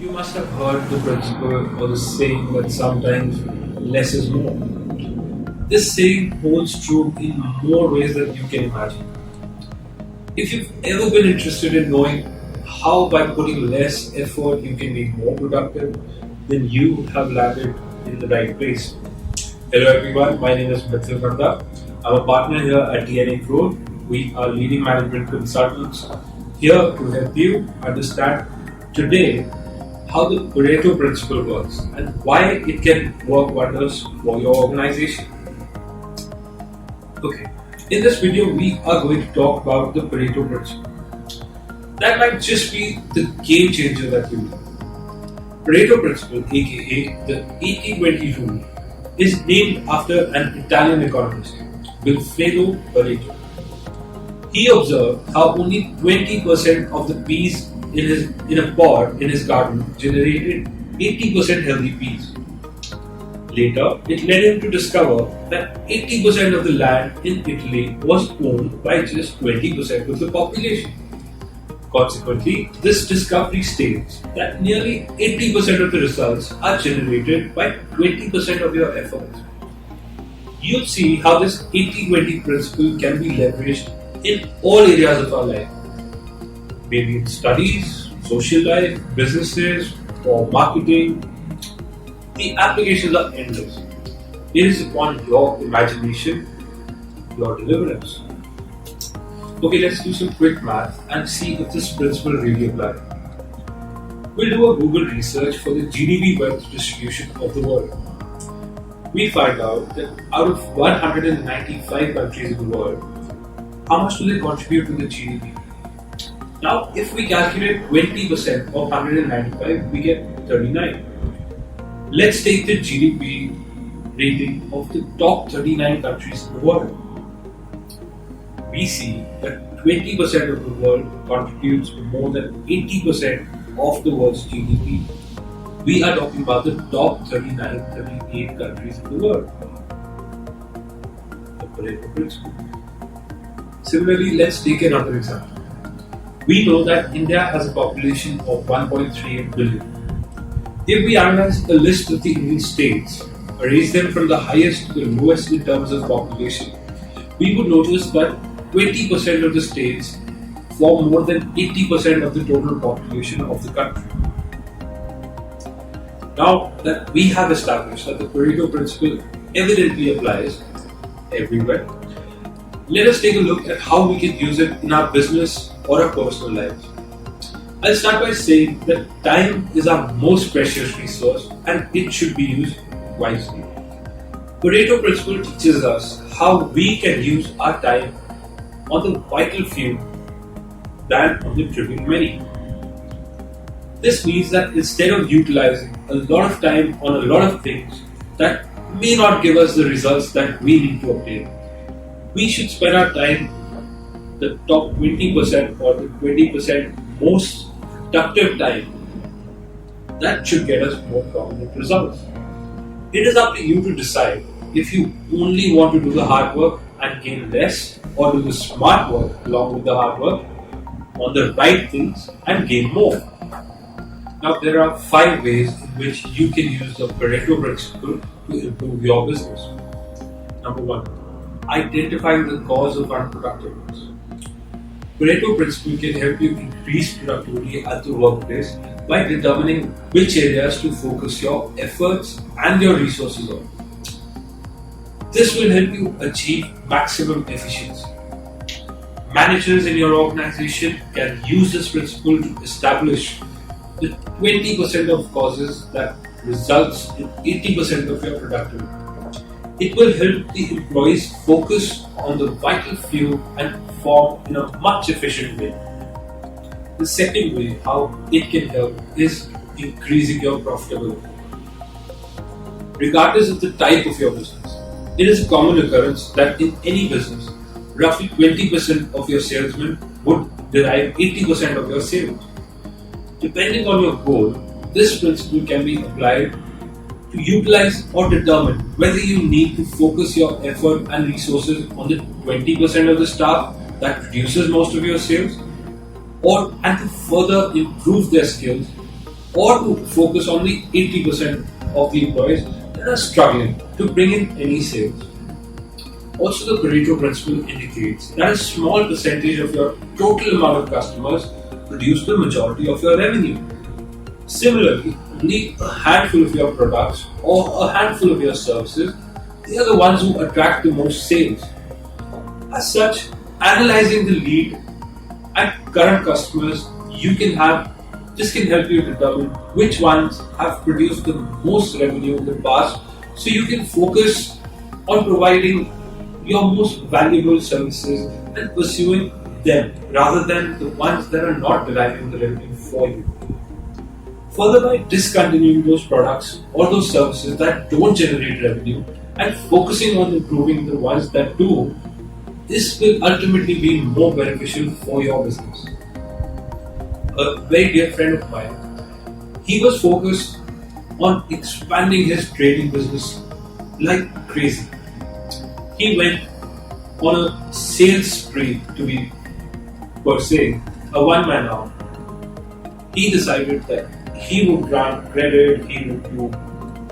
You must have heard the principle or the saying that sometimes less is more. This saying holds true in more ways than you can imagine. If you've ever been interested in knowing how by putting less effort you can be more productive, then you have landed in the right place. Hello everyone, my name is Mithil Nanda. I'm a partner here at DNA Growth. We are leading management consultants here to help you understand today how the Pareto principle works and why it can work wonders for your organization. Okay, in this video we are going to talk about the Pareto principle. That might just be the game changer that you need. Pareto principle, aka the 80-20 rule, is named after an Italian economist, Vilfredo Pareto. He observed how only 20% of the peas in a pod in his garden generated 80% healthy peas. Later, it led him to discover that 80% of the land in Italy was owned by just 20% of the population. Consequently, this discovery states that nearly 80% of the results are generated by 20% of your efforts. You'll see how this 80-20 principle can be leveraged in all areas of our life. Maybe in studies, social life, businesses, or marketing. The applications are endless. It is upon your imagination, your deliverance. Okay, let's do some quick math and see if this principle really applies. We'll do a Google research for the GDP wealth distribution of the world. We find out that out of 195 countries in the world, how much do they contribute to the GDP? Now, if we calculate 20% of 195, we get 39. Let's take the GDP rating of the top 39 countries in the world. We see that 20% of the world contributes more than 80% of the world's GDP. We are talking about the top 39, 38 countries in the world. The Pareto principle. Similarly, let's take another example. We know that India has a population of 1.38 billion. If we analyze a list of the Indian states, arrange them from the highest to the lowest in terms of population, we would notice that 20% of the states form more than 80% of the total population of the country. Now that we have established that the Pareto principle evidently applies everywhere, let us take a look at how we can use it in our business or our personal lives. I'll start by saying that time is our most precious resource and it should be used wisely. Pareto principle teaches us how we can use our time on the vital few than on the trivial many. This means that instead of utilizing a lot of time on a lot of things that may not give us the results that we need to obtain, we should spend our time the top 20% or the 20% most productive time. That should get us more prominent results. It is up to you to decide if you only want to do the hard work and gain less, or do the smart work along with the hard work on the right things and gain more. Now there are 5 ways in which you can use the Pareto principle to improve your business. Number 1. Identifying the cause of unproductiveness. Pareto principle can help you increase productivity at the workplace by determining which areas to focus your efforts and your resources on. This will help you achieve maximum efficiency. Managers in your organization can use this principle to establish the 20% of causes that results in 80% of your productivity. It will help the employees focus on the vital few and perform in a much efficient way. The second way how it can help is increasing your profitability. Regardless of the type of your business, it is a common occurrence that in any business, roughly 20% of your salesmen would derive 80% of your sales. Depending on your goal, this principle can be applied to utilize or determine whether you need to focus your effort and resources on the 20% of the staff that produces most of your sales, or and to further improve their skills or to focus on the 80% of the employees that are struggling to bring in any sales. Also, the Pareto principle indicates that a small percentage of your total amount of customers produce the majority of your revenue. Similarly, only a handful of your products or a handful of your services, they are the ones who attract the most sales. As such, analyzing the lead and current customers this can help you determine which ones have produced the most revenue in the past, so you can focus on providing your most valuable services and pursuing them rather than the ones that are not deriving the revenue for you. Further, by discontinuing those products or those services that don't generate revenue and focusing on improving the ones that do, this will ultimately be more beneficial for your business. A very dear friend of mine, he was focused on expanding his trading business like crazy. He went on a sales spree, to be per se, a one-man army. He decided that he would grant credit, he would do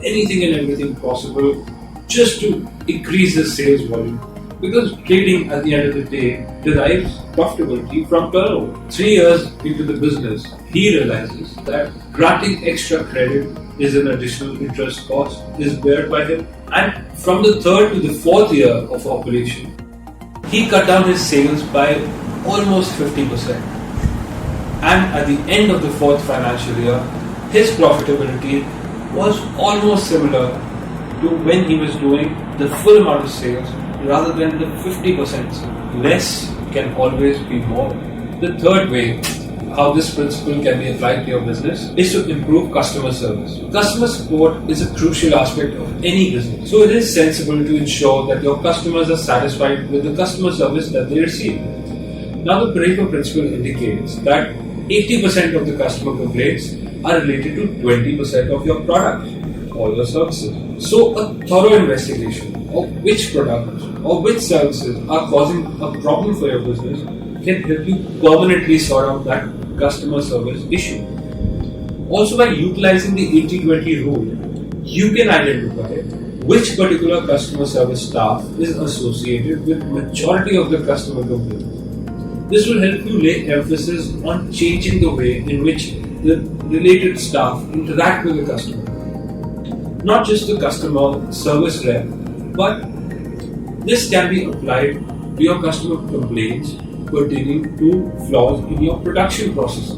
anything and everything possible just to increase his sales volume. Because trading at the end of the day derives profitability from turnover. 3 years into the business, he realizes that granting extra credit is an additional interest cost is beared by him. And from the 3rd to the 4th year of operation, he cut down his sales by almost 50%. And at the end of the 4th financial year, his profitability was almost similar to when he was doing the full amount of sales rather than the 50%. Less can always be more. The third way how this principle can be applied to your business is to improve customer service. Customer support is a crucial aspect of any business. So it is sensible to ensure that your customers are satisfied with the customer service that they receive. Now the Pareto principle indicates that 80% of the customer complaints are related to 20% of your products or your services. So a thorough investigation of which products or which services are causing a problem for your business can help you permanently sort out that customer service issue. Also, by utilizing the 80-20 rule, you can identify which particular customer service staff is associated with majority of the customer complaints. This will help you lay emphasis on changing the way in which the related staff interact with the customer. Not just the customer service rep, but this can be applied to your customer complaints pertaining to flaws in your production processes.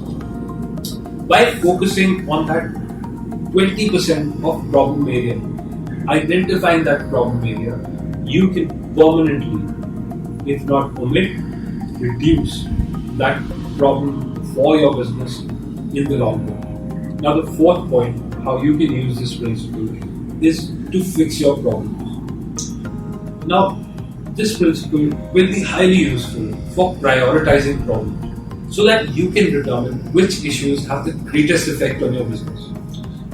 By focusing on that 20% of problem area, identifying that problem area, you can permanently, if not omit, reduce that problem for your business in the long run. Now the fourth point, how you can use this principle, is to fix your problems. Now, this principle will be highly useful for prioritizing problems so that you can determine which issues have the greatest effect on your business.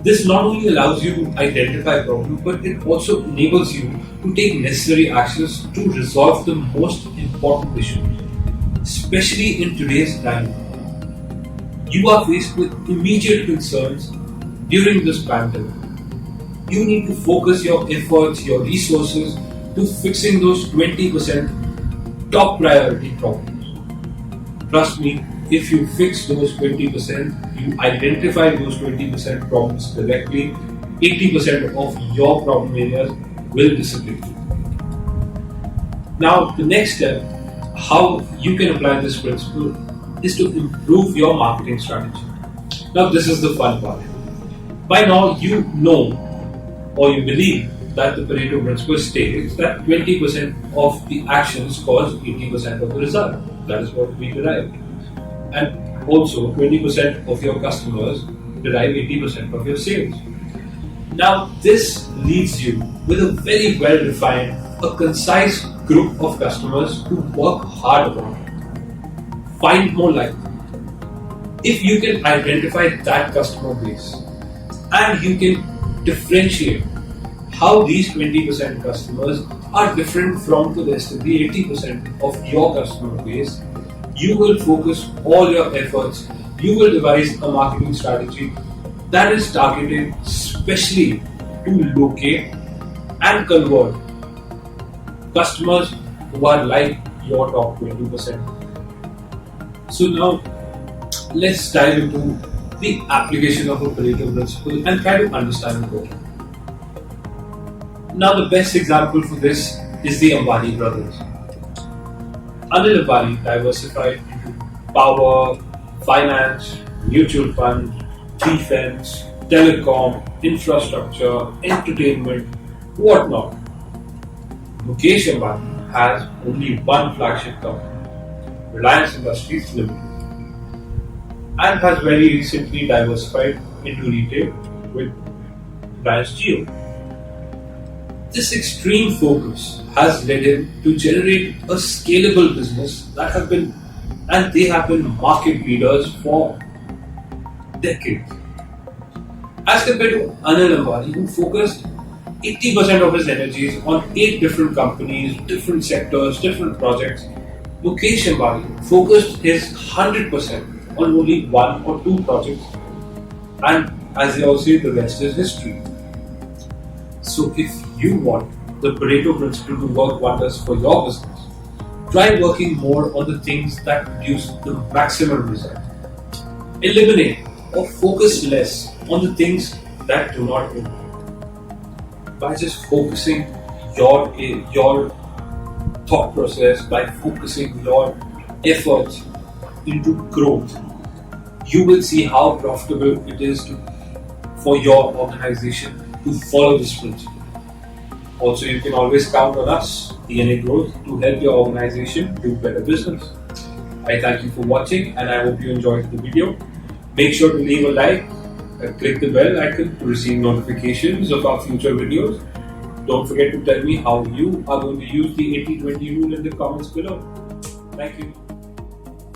This not only allows you to identify problems, but it also enables you to take necessary actions to resolve the most important issues. Especially in today's time, you are faced with immediate concerns during this pandemic. You need to focus your efforts, your resources to fixing those 20% top priority problems. Trust me, if you fix those 20%, you identify those 20% problems correctly, 80% of your problem areas will disappear. Now, the next step, how you can apply this principle, is to improve your marketing strategy. Now, this is the fun part. By now, you know or you believe that the Pareto principle states that 20% of the actions cause 80% of the result. That is what we derived. And also 20% of your customers derive 80% of your sales. Now this leaves you with a very well defined, a concise group of customers to work hard on. Find more like them. If you can identify that customer base and you can differentiate how these 20% customers are different from the rest of the 80% of your customer base, you will focus all your efforts, you will devise a marketing strategy that is targeted specially to locate and convert customers who are like your top 20%. So now let's dive into the application of a Pareto principle and try to understand it better. Now the best example for this is the Ambani brothers. Anil Ambani diversified into power, finance, mutual fund, defense, telecom, infrastructure, entertainment, whatnot. Mukesh Ambani has only one flagship company, Reliance Industries Limited, and has very recently diversified into retail with Reliance Jio. This extreme focus has led him to generate a scalable business that they have been market leaders for decades. As compared to Anil Ambani, who focused 80% of his energies on 8 different companies, different sectors, different projects, Mukesh Ambani focused his 100% on only 1 or 2 projects, and as they all say, the rest is history. So if you want the Pareto principle to work wonders for your business, try working more on the things that produce the maximum result. Eliminate or focus less on the things that do not impact. By just focusing your thought process, by focusing your efforts into growth, you will see how profitable it is for your organization to follow this principle. Also, you can always count on us, DNA Growth, to help your organization do better business. I thank you for watching and I hope you enjoyed the video. Make sure to leave a like and click the bell icon to receive notifications of our future videos. Don't forget to tell me how you are going to use the 80-20 rule in the comments below. Thank you.